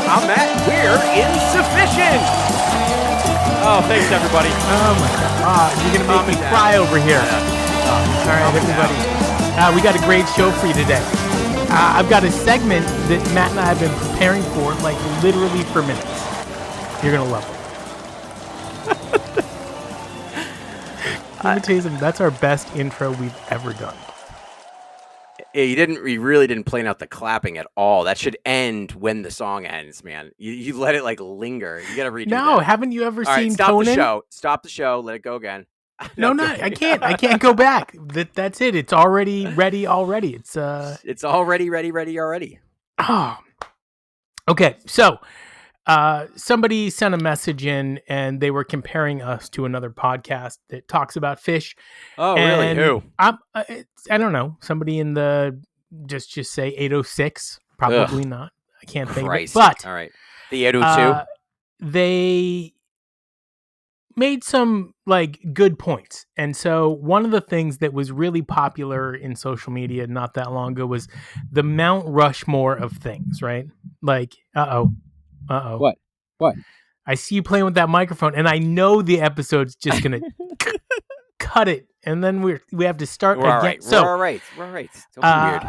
I'm Matt. We're Insufficient. Oh, thanks, everybody. Oh, my God. You're going to make me cry over here. All right, everybody. We got a great show for you today. I've got a segment that Matt and I have been preparing for, like, literally for minutes. You're going to love it. Let me tell you something. That's our best intro we've ever done. Yeah, you really didn't plan out the clapping at all. That should end when the song ends, man. You let it like linger. You gotta redo No, that. haven't you ever All right, seen stop Conan? the show. Stop the show. Let it go again. No, I can't. I can't go back. That's it. It's already ready already. It's already ready already. Oh. Okay, so somebody sent a message in and they were comparing us to another podcast that talks about Phish. Oh, really? Who? I don't know. Somebody in the just say 806. Probably not. I can't think of it. But all right, the 802. They made some like good points. And so one of the things that was really popular in social media not that long ago was the Mount Rushmore of things, right? Like, What? I see you playing with that microphone, and I know the episode's just gonna cut it, and then we have to start again. Right. So we're all right. Don't be weird.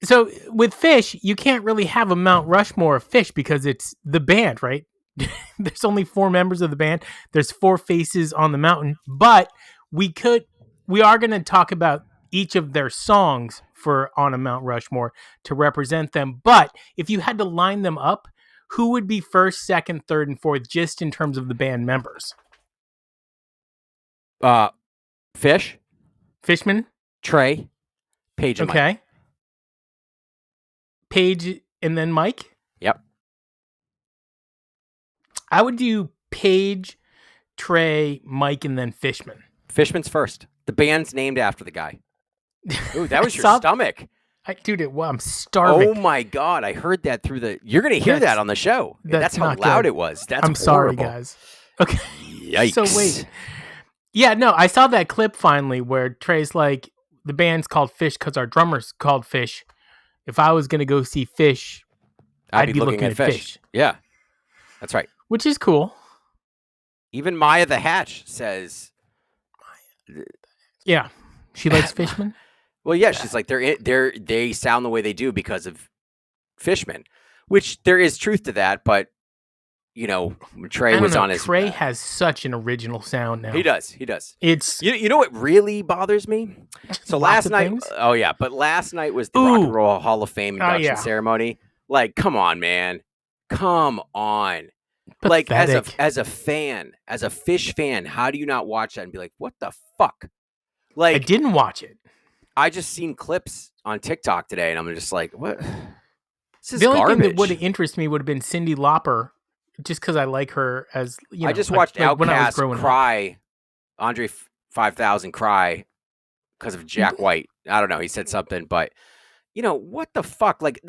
So with Phish, you can't really have a Mount Rushmore of Phish because it's the band, right? There's only 4 members of the band. There's 4 faces on the mountain, but we are going to talk about each of their songs for on a Mount Rushmore to represent them. But if you had to line them up, who would be first, second, third, and fourth, just in terms of the band members? Phish, Fishman, Trey, Page, and okay, Mike. Page, and then Mike. Yep. I would do Page, Trey, Mike, and then Fishman. Fishman's first. The band's named after the guy. Ooh, that was your stomach. I'm starving. Oh my God, I heard that through the... You're going to hear that on the show. That's how loud it was. I'm horrible. Sorry, guys. Okay. Yikes. So wait. Yeah, no, I saw that clip finally where Trey's like, the band's called Phish because our drummer's called Phish. If I was going to go see Phish, I'd be looking at Phish. Yeah, that's right. Which is cool. Even Maya the Hatch says... Yeah, she likes Fishman. Well, yeah, she's like they sound the way they do because of Fishman, which there is truth to that. But you know, Trey was on his. Trey has such an original sound now. He does. It's you know what really bothers me. So last night, but last night was the Rock and Roll Hall of Fame induction ceremony. Like, come on, man, come on. Pathetic. Like as a fan, as a Phish fan, how do you not watch that and be like, what the fuck? Like, I didn't watch it. I just seen clips on TikTok today, and I'm just like, what? This is the only garbage. thing that would have interested me would have been Cyndi Lauper, just because I like her as, you know. I just watched Outkast cry, up. Andre 5000 cry because of Jack White. I don't know. He said something, but, you know, what the fuck? Like,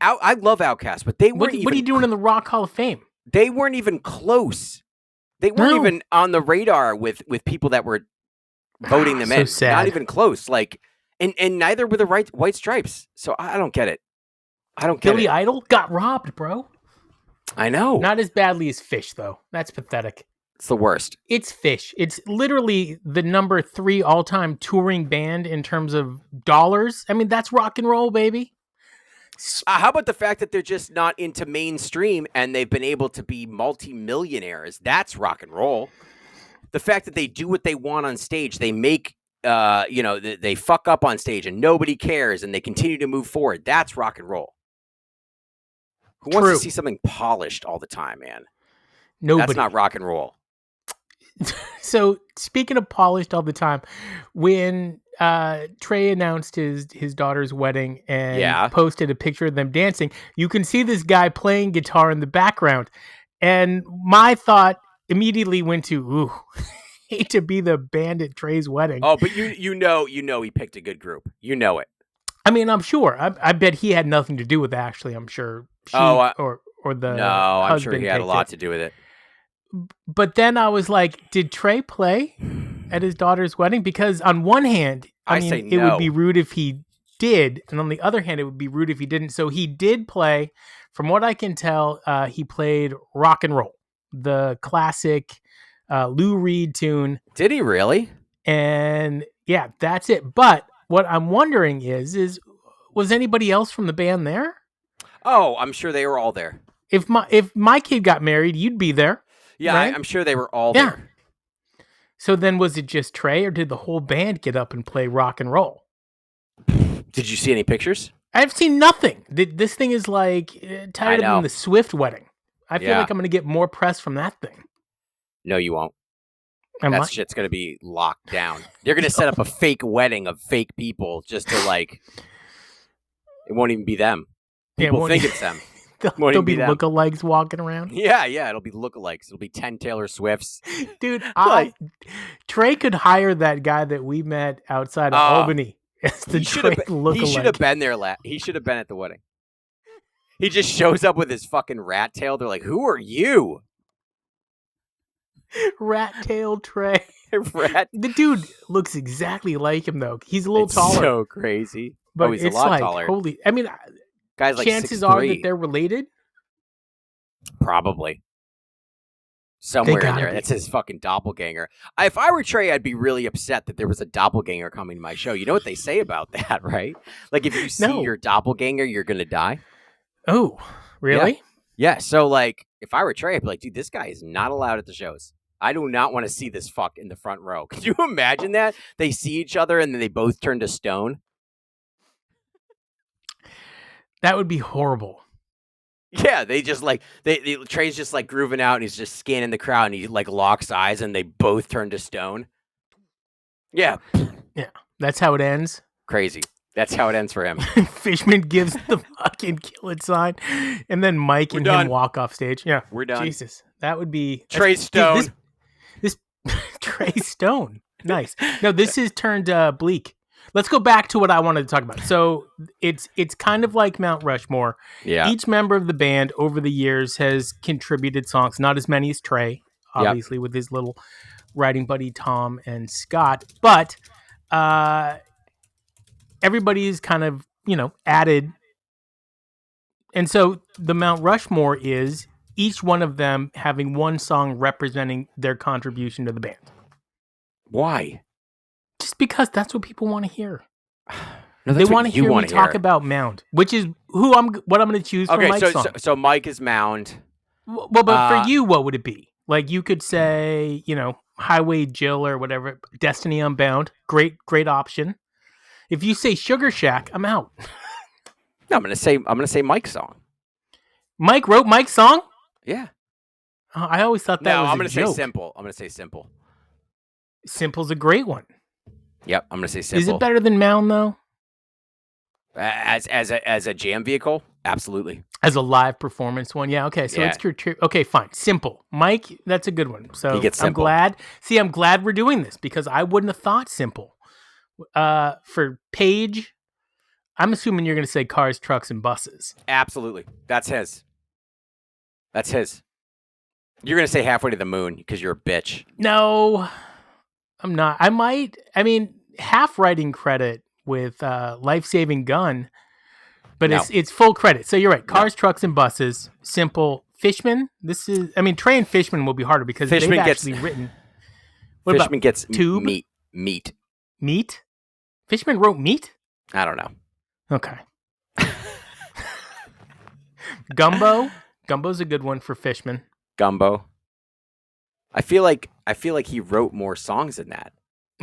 I love Outkast, but they weren't even... What are you doing in the Rock Hall of Fame? They weren't even close. They weren't even on the radar with people that were voting them in. Sad. Not even close. Like... And neither were the White Stripes. So I don't get it. Billy Idol got robbed, bro. I know. Not as badly as Phish, though. That's pathetic. It's the worst. It's Phish. It's literally the number 3 all-time touring band in terms of dollars. I mean, that's rock and roll, baby. How about the fact that they're just not into mainstream and they've been able to be multi-millionaires? That's rock and roll. The fact that they do what they want on stage, they make... they fuck up on stage and nobody cares and they continue to move forward. That's rock and roll. Who wants to see something polished all the time, man? Nobody. That's not rock and roll. So speaking of polished all the time, when Trey announced his daughter's wedding and posted a picture of them dancing, you can see this guy playing guitar in the background. And my thought immediately went to, ooh, hate to be the band at Trey's wedding. Oh, but you know he picked a good group. You know it. I mean, I'm sure. I bet he had nothing to do with it, actually. I'm sure or the I'm sure he had a lot to do with it. But then I was like, did Trey play at his daughter's wedding? Because on one hand, I mean, it would be rude if he did, and on the other hand, it would be rude if he didn't. So he did play From what I can tell, he played rock and roll, the classic Lou Reed tune. Did he really? And yeah, that's it. But what I'm wondering is was anybody else from the band there? Oh, I'm sure they were all there. If my kid got married, you'd be there. Yeah, right? I'm sure they were all Yeah. there. So then was it just Trey, or did the whole band get up and play rock and roll? Did you see any pictures? I've seen nothing. This thing is like tied up in the Swift wedding. I feel like I'm going to get more press from that thing. No, you won't. That shit's going to be locked down. They're going to set up a fake wedding of fake people just to like. It won't even be them. People think it's them. There'll be lookalikes walking around. Yeah, it'll be lookalikes. It'll be 10 Taylor Swifts. Dude, Trey could hire that guy that we met outside of Albany. He should have been there. He should have been at the wedding. He just shows up with his fucking rat tail. They're like, "Who are you?" Rat tail Trey. The dude looks exactly like him though. He's a little taller. So crazy. But he's a lot taller. Holy, I mean, guys like chances 6'3". are that they're related. Probably. Somewhere in there. That's his fucking doppelganger. If I were Trey, I'd be really upset that there was a doppelganger coming to my show. You know what they say about that, right? Like, if you see your doppelganger, you're going to die. Oh, really? Yeah. So, like, if I were Trey, I'd be like, dude, this guy is not allowed at the shows. I do not want to see this fuck in the front row. Could you imagine that? They see each other and then they both turn to stone. That would be horrible. Yeah, they just like Trey's just like grooving out and he's just scanning the crowd and he like locks eyes and they both turn to stone. Yeah. Yeah. That's how it ends. Crazy. That's how it ends for him. Fishman gives the fucking kill it sign and then Mike and him walk off stage. Yeah. We're done. Jesus. That would be Trey Stone. Dude, this Trey Stone. Nice. No, this is turned bleak. Let's go back to what I wanted to talk about. So it's kind of like Mount Rushmore. Yeah. Each member of the band over the years has contributed songs, not as many as Trey, obviously, with his little writing buddy Tom and Scott. But everybody's kind of, added. And so the Mount Rushmore is each one of them having one song representing their contribution to the band. Why? Just because that's what people want to hear. No, they want to hear me talk about Mound, which is what I'm going to choose for Mike's song. So Mike is Mound. Well, but for you, what would it be? Like you could say, Highway Jill or whatever, Destiny Unbound. Great option. If you say Sugar Shack, I'm out. No, I'm gonna say Mike's song. Mike wrote Mike's song? Yeah. I always thought that was I'm gonna a joke. say Simple. I'm gonna say Simple. Simple's a great one. Yep, I'm gonna say Simple. Is it better than Mound though? As a jam vehicle, absolutely. As a live performance one, yeah. Okay, so it's true. Okay, fine. Simple, Mike. That's a good one. So I'm glad. See, I'm glad we're doing this because I wouldn't have thought Simple. For Paige, I'm assuming you're gonna say Cars, Trucks, and Buses. Absolutely, that's his. You're gonna say Halfway to the Moon because you're a bitch. No, I'm not. I mean, half writing credit with Life Saving Gun, but it's full credit. So you're right. Cars, Trucks, and Buses. Simple. Fishman. Trey and Fishman will be harder because they've actually written. What Fishman gets Tube? Meat. Meat? Fishman wrote Meat? I don't know. Okay. Gumbo. Gumbo's a good one for Fishman. Gumbo. I feel like he wrote more songs than that.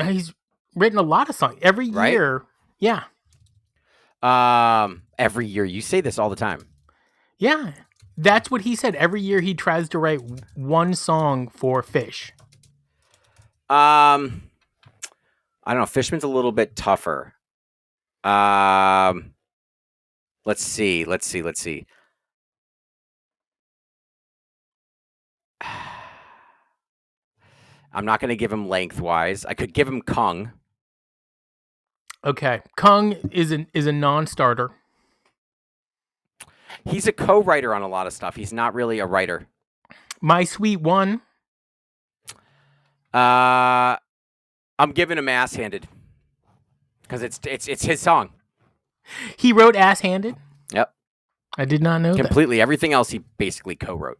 He's written a lot of songs every year. Yeah. Every year. You say this all the time. Yeah. That's what he said. Every year he tries to write one song for Phish. I don't know. Fishman's a little bit tougher. Let's see. I'm not going to give him lengthwise. I could give him Kung. Okay. Kung is a non-starter. He's a co-writer on a lot of stuff. He's not really a writer. My Sweet One. I'm giving him Ass Handed. Because it's his song. He wrote Ass Handed? Yep. I did not know that. Completely. Everything else he basically co-wrote.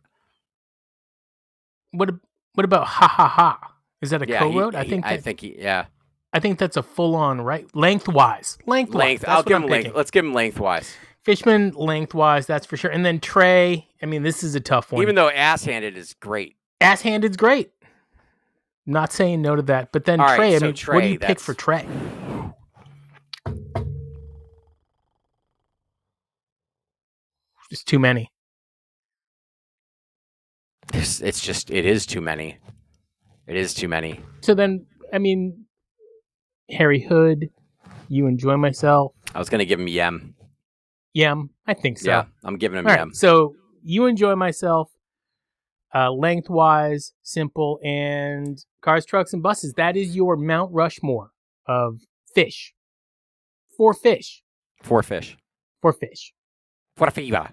What about Ha Ha Ha? Is that a co-wrote? I think he. I think that's a full-on right lengthwise. That's I'll give him thinking. length. Let's give him lengthwise. Fishman lengthwise, that's for sure. And then Trey. I mean, this is a tough one. Even though ass-handed is great. Ass-handed's great. Not saying no to that. But then All Trey. right, I mean, Trey, what do you pick for Trey? Just too many. It is too many. It is too many. So then, I mean, Harry Hood, You Enjoy Myself. I was going to give him Yem. Yem, I think so. Yeah, I'm giving him All Yem. Right, so You Enjoy Myself, lengthwise, simple, and Cars, Trucks, and Buses. That is your Mount Rushmore of Phish. For Phish. For Phish. For Phish. For Fiba.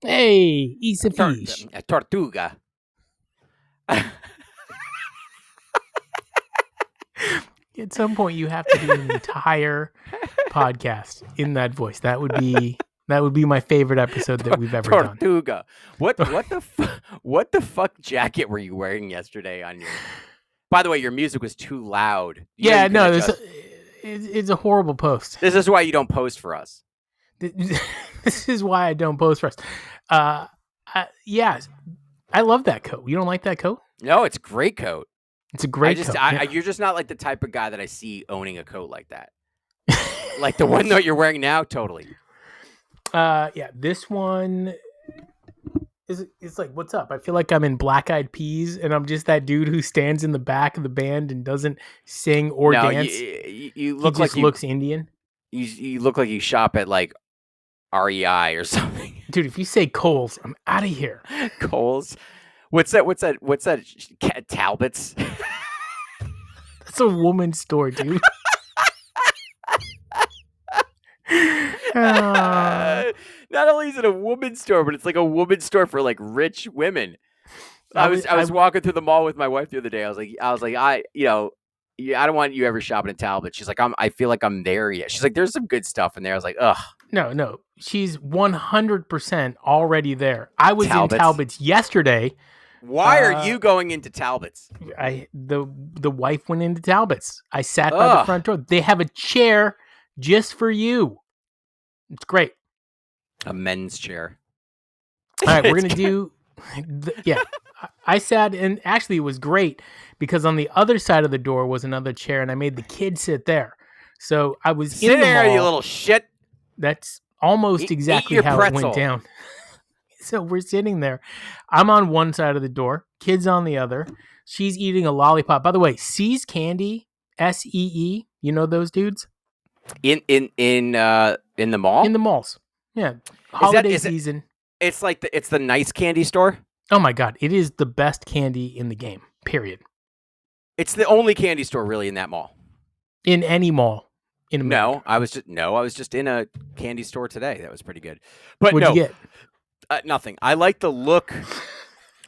Hey, Insuphishient. A tortuga. At some point, you have to do an entire podcast in that voice. That would be my favorite episode that we've ever done. Tortuga. What the fuck jacket were you wearing yesterday on your? By the way, your music was too loud. It's a horrible post. This is why you don't post for us. This is why I don't post for us. Yeah, I love that coat. You don't like that coat? No, it's a great coat. It's a great coat. You're just not like the type of guy that I see owning a coat like that. Like the one that you're wearing now, totally. Yeah, this one it's like, what's up? I feel like I'm in Black Eyed Peas, and I'm just that dude who stands in the back of the band and doesn't sing or dance. You look like looks Indian. You look like you shop at like REI or something. Dude, if you say Kohl's, I'm out of here. Kohl's? What's that? Talbot's? That's a woman's store, dude. Not only is it a woman's store, but it's like a woman's store for like rich women. I was walking through the mall with my wife the other day. I was like, I don't want you ever shopping at Talbot. She's like, I feel like I'm there yet. She's like, there's some good stuff in there. I was like, ugh. No. She's 100% already there. I was in Talbot's yesterday. Why are you going into Talbot's? The wife went into Talbot's. I sat by the front door. They have a chair just for you. It's great. A men's chair. All right, we're going to do... I sat, and actually it was great because on the other side of the door was another chair, and I made the kids sit there. So I was in the there, mall. You little shit. That's almost exactly how pretzel. It went down. So we're sitting there. I'm on one side of the door, kids on the other. She's eating a lollipop. By the way, See's Candy, SEE. You know those dudes? In the mall? In the malls. Yeah. Holiday season. It's the nice candy store? Oh my God. It is the best candy in the game. Period. It's the only candy store really in that mall. In any mall in America. I was just in a candy store today. That was pretty good. But What'd you get? Nothing. I like the look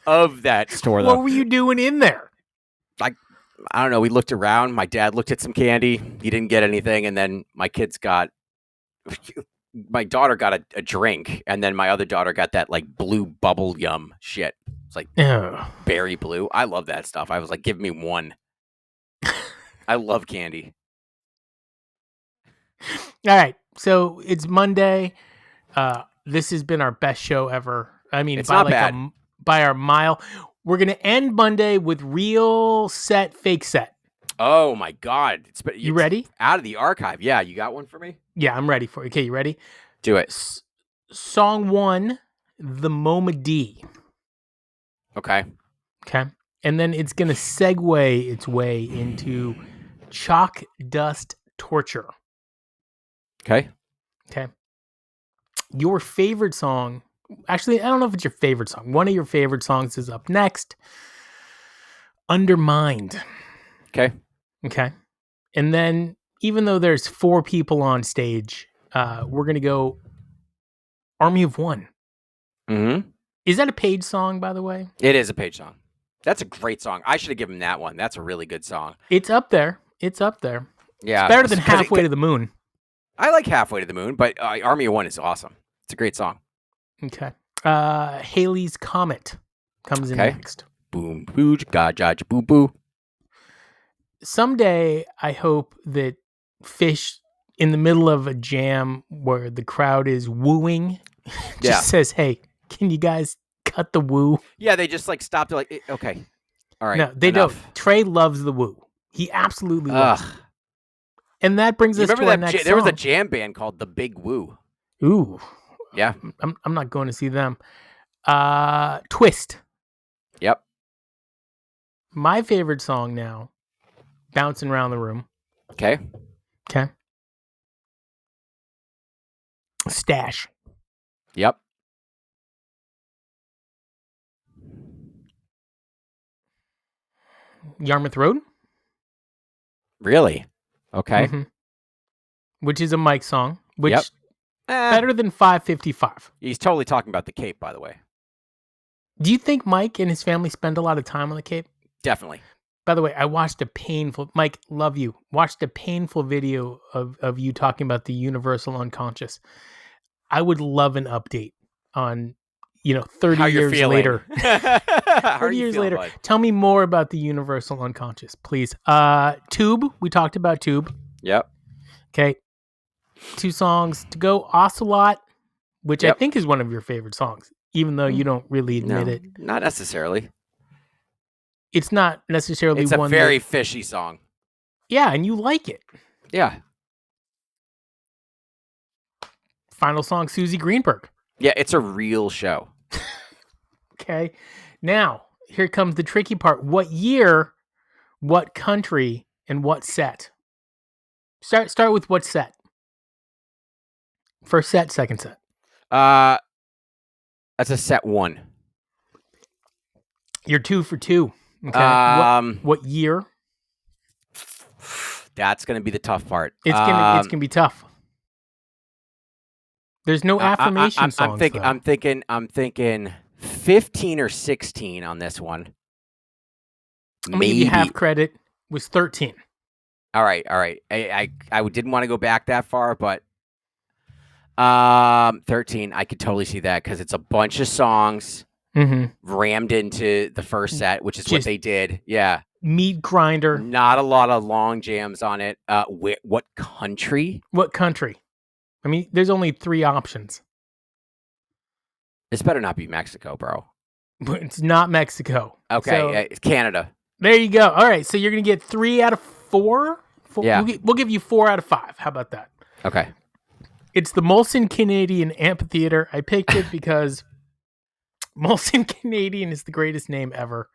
of that store, though. What were you doing in there? I don't know. We looked around. My dad looked at some candy. He didn't get anything. And then my daughter got a drink. And then my other daughter got that like blue bubble yum shit. It's like berry blue. I love that stuff. I was like, give me one. I love candy. All right. So it's Monday. This has been our best show ever. I mean, it's not bad. By our mile. We're going to end Monday with real set, fake set. Oh, my God. You ready? Out of the archive. Yeah, you got one for me? Yeah, I'm ready for it. Okay, you ready? Do it. Song 1, The MoMA D. Okay. And then it's going to segue its way into Chalk Dust Torture. Okay. Your favorite song, actually, I don't know if it's your favorite song. One of your favorite songs is up next. Undermined. Okay. And then, even though there's 4 people on stage, we're going to go Army of One. Mm-hmm. Is that a Page song, by the way? It is a Page song. That's a great song. I should have given that one. That's a really good song. It's up there. Yeah. It's better than Halfway to the Moon. I like Halfway to the Moon, but Army of One is awesome. It's a great song. Okay. Halley's Comet comes in Okay. next. Boom, boo, ga, boo, boo. Someday, I hope that Phish, in the middle of a jam where the crowd is wooing, just says, "Hey, can you guys cut the woo?" Yeah, they just like stopped it. Like, okay, all right, No, they enough. don't. Trey loves the woo. He absolutely loves it. Ugh. And that brings You us remember to our that? next There was a song. jam band called the Big Woo. Ooh, Yeah. I'm not going to see them. Twist. Yep. My favorite song now, bouncing around the room. Okay. Okay. Stash. Yep. Yarmouth Road. Really? Okay. Mm-hmm. Which is a Mike song. Which Yep. better than 555. He's totally talking about the Cape, by the way. Do you think Mike and his family spend a lot of time on the Cape? Definitely. By the way, I watched a painful, Mike, love you, watched a painful video of you talking about the universal unconscious. I would love an update on, 30 How you're years feeling. later. How are 30 you years feeling, later. bud? Tell me more about the universal unconscious, please. Tube, we talked about Tube. Yep. Okay. 2 songs to go. Ocelot, which I Yep. think is one of your favorite songs, even though you don't really admit it. Not necessarily. It's not necessarily It's a one very fishy song. Yeah, and you like it. Yeah. Final song, Susie Greenberg. Yeah, it's a real show. Okay. Now, here comes the tricky part. What year, what country, and what set? Start with what set? First set, second set. That's a set 1. You're 2 for 2. Okay. What year? That's gonna be the tough part. It's gonna be tough. There's no affirmation songs. I'm thinking 15 or 16 on this one. I'm gonna give you half credit. It was 13. All right. I didn't want to go back that far, but 13. I could totally see that because it's a bunch of songs rammed into the first set, which is what they did. Yeah. Meat grinder. Not a lot of long jams on it. What country? What country? I mean, there's only 3 options. This better not be Mexico, bro. But it's not Mexico. Okay, So, it's Canada. there you go. All right, so you're going to get 3 out of 4? Yeah. We'll give you 4 out of 5. How about that? Okay. It's the Molson Canadian Amphitheater. I picked it because Molson Canadian is the greatest name ever.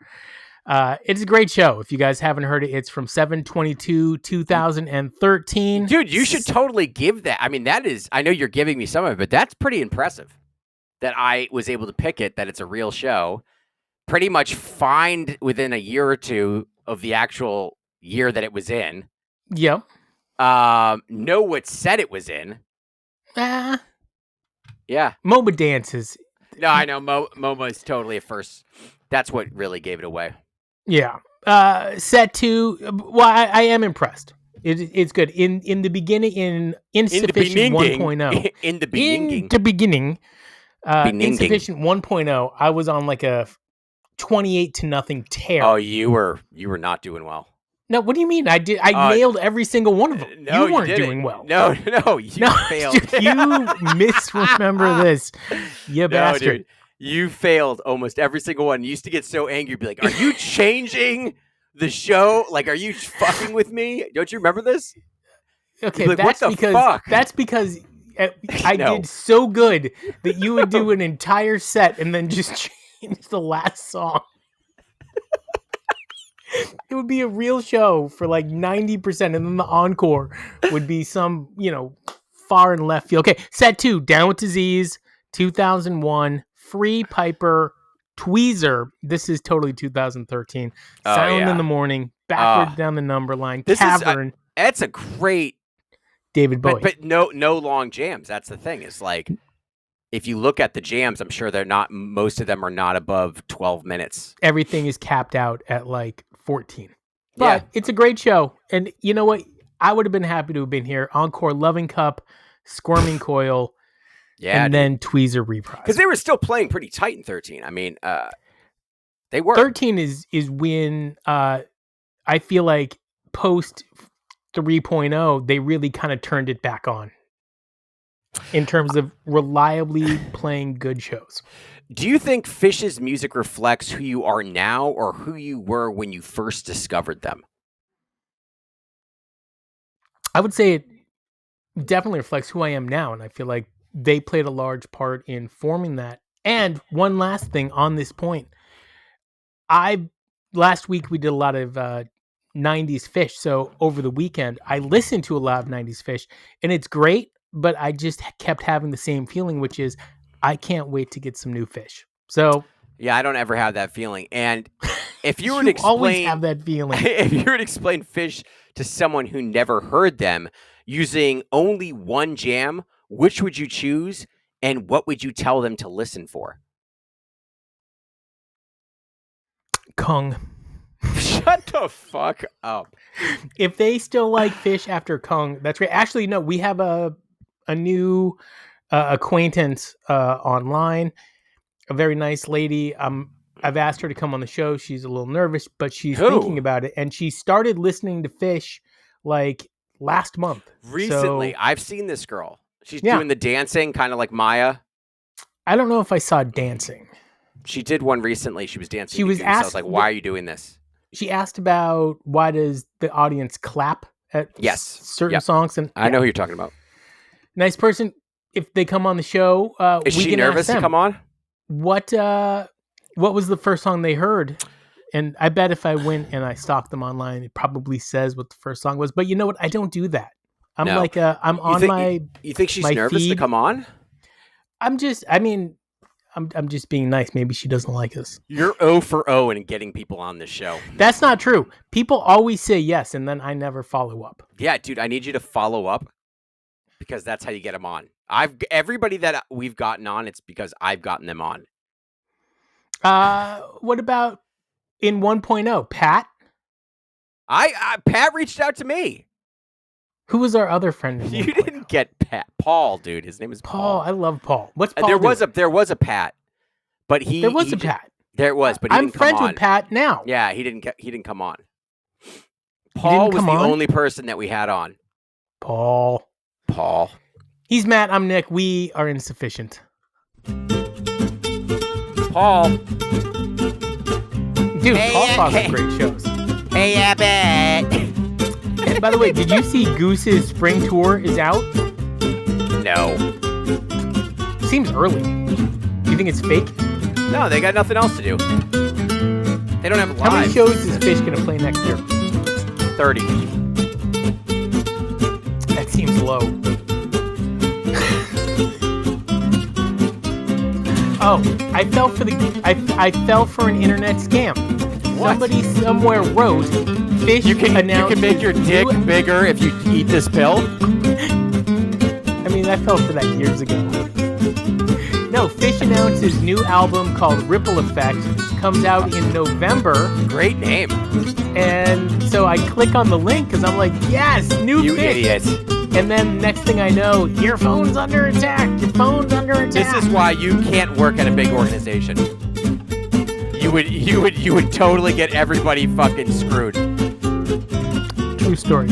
It's a great show. If you guys haven't heard it, it's from 7/22/2013. Dude, you should totally give that. I mean, that is, I know you're giving me some of it, but that's pretty impressive that I was able to pick it, that it's a real show. Pretty much find within a year or two of the actual year that it was in. Yep. Know what set it was in. Yeah. MOBA dances. No, I know. MoMA is totally a first. That's what really gave it away. Yeah. Set 2. Well, I am impressed. It's good. In the beginning, in Insuphishient 1.0. In the beginning. Insuphishient 1.0, I was on like a 28-0 tear. Oh, you were not doing well. No, what do you mean? I nailed every single one of them. No, you weren't doing well. No, you failed. You misremember this, you bastard. Dude, you failed almost every single one. You used to get so angry, be like, "Are you changing the show? Like, are you fucking with me? Don't you remember this?" Okay, like, that's what the because fuck? that's because I did so good that you would do an entire set and then just change the last song. It would be a real show for like 90%, and then the encore would be some, far and left field. Okay, set 2, Down with Disease, 2001, Free Piper, Tweezer. This is totally 2013. Silent in the Morning, Backward Down the Number Line, Cavern. That's a great David Bowie. But no long jams. That's the thing. It's like, if you look at the jams, I'm sure most of them are not above 12 minutes. Everything is capped out at like 14. But it's a great show. And you know what? I would have been happy to have been here. Encore, Loving Cup, Squirming Coil. Yeah, and then Tweezer reprise. because they were still playing pretty tight in 13. I mean, they were. 13 is when I feel like post 3.0 they really kind of turned it back on in terms of reliably playing good shows. Do you think Phish's music reflects who you are now or who you were when you first discovered them? I would say it definitely reflects who I am now, and I feel like they played a large part in forming that. And one last thing on this point. Last week we did a lot of 90s Phish, so over the weekend I listened to a lot of 90s Phish, and it's great, but I just kept having the same feeling, which is I can't wait to get some new Phish. So yeah, I don't ever have that feeling. And if you were to explain, always have that feeling. If you were to explain Phish to someone who never heard them using only one jam, which would you choose, and what would you tell them to listen for? Kung. Shut the fuck up. If they still like Phish after Kung, that's great. Actually, no, we have a new acquaintance online, a very nice lady. I've asked her to come on the show. She's a little nervous, but she's thinking about it, and she started listening to Phish like last month. Recently, so, I've seen this girl. She's yeah. doing the dancing, kind of like Maya. I don't know if I saw dancing. She did one recently. She was dancing. She was asked, I was like, "Why are you doing this?" She asked about why does the audience clap at certain songs, and I know who you're talking about. Nice person. If they come on the show, is we she can nervous ask them, to come on? What was the first song they heard? And I bet if I went and I stalked them online, it probably says what the first song was. But you know what? I don't do that. I'm like, I'm on my. You think she's my nervous feed. to come on? I'm just being nice. Maybe she doesn't like us. You're 0 for 0 in getting people on this show. That's not true. People always say yes, and then I never follow up. Yeah, dude, I need you to follow up because that's how you get them on. Everybody that we've gotten on, it's because I've gotten them on. What about in 1.0, Pat? Pat reached out to me. Who was our other friend? You didn't get Pat. Paul, dude. His name is Paul. I love Paul. What's Paul? There was a Pat, but there was a Pat. There was, but he I'm didn't come on. I'm friends with Pat now. Yeah, he didn't come on. Paul was the only person that we had on. Paul. He's Matt. I'm Nick. We are insufficient. Paul. Dude, Paul has great shows. Hey, Abbott. And by the way, did you see Goose's spring tour is out? No. Seems early. Do you think it's fake? No, they got nothing else to do. They don't have live. How many shows is Phish going to play next year? 30. That seems low. Oh, I fell for an internet scam. What? Somebody somewhere wrote Phish announced. You can make your dick bigger if you eat this pill. I mean, I fell for that years ago. No, Phish announced his new album called Ripple Effect. Comes out in November. Great name. And so I click on the link because I'm like, yes, new You Phish. idiot. And then next thing I know, your phone's under attack. Your phone's under attack. This is why you can't work at a big organization. You would totally get everybody fucking screwed. True story.